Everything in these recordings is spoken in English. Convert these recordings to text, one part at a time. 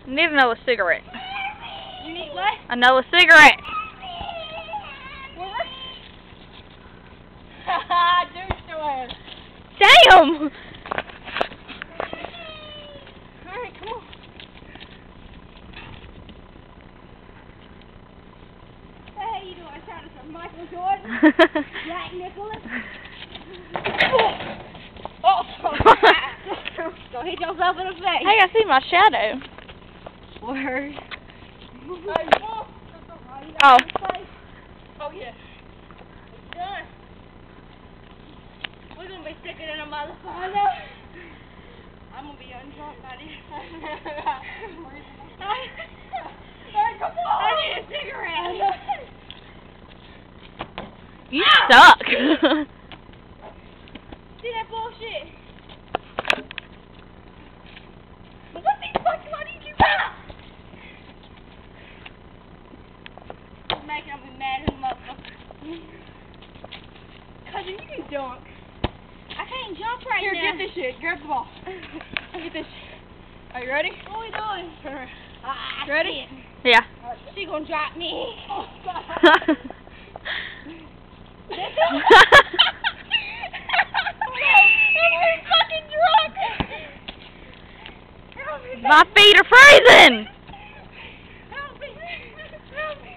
Need another cigarette. You need what? Another cigarette. Haha, douche to her. Damn! Alright, come on. Hey, how you doing? I'm trying to Michael Jordan. Jack Nicholas. Oh! Don't hit yourself in the face. Hey, I see my shadow. Word. Oh. Oh, yeah. It's done. We're going to be sicker than a motherfucker. I'm going to be undrunk by this. Hey, come on. I need a cigarette. You suck. See that bullshit? What the fuck? Why do you keep making me mad as a motherfucker? Cousin, you can dunk. I can't jump right now. Here, get this shit. Grab the ball. Get this shit. Are you ready? What are we doing? Turn around. Ready? Yeah. She gonna drop me. Oh, My feet are freezing! Help me! Help me!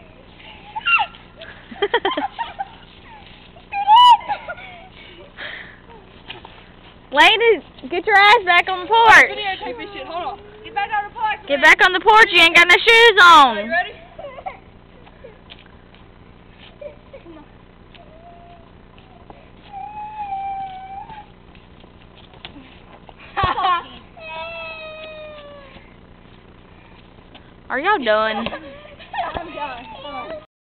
Lady, get your ass back on the porch. Videotape this shit. Hold on. Get back on the porch. Get back on the porch. You ain't got no shoes on. Are you ready? Are y'all done? I'm done.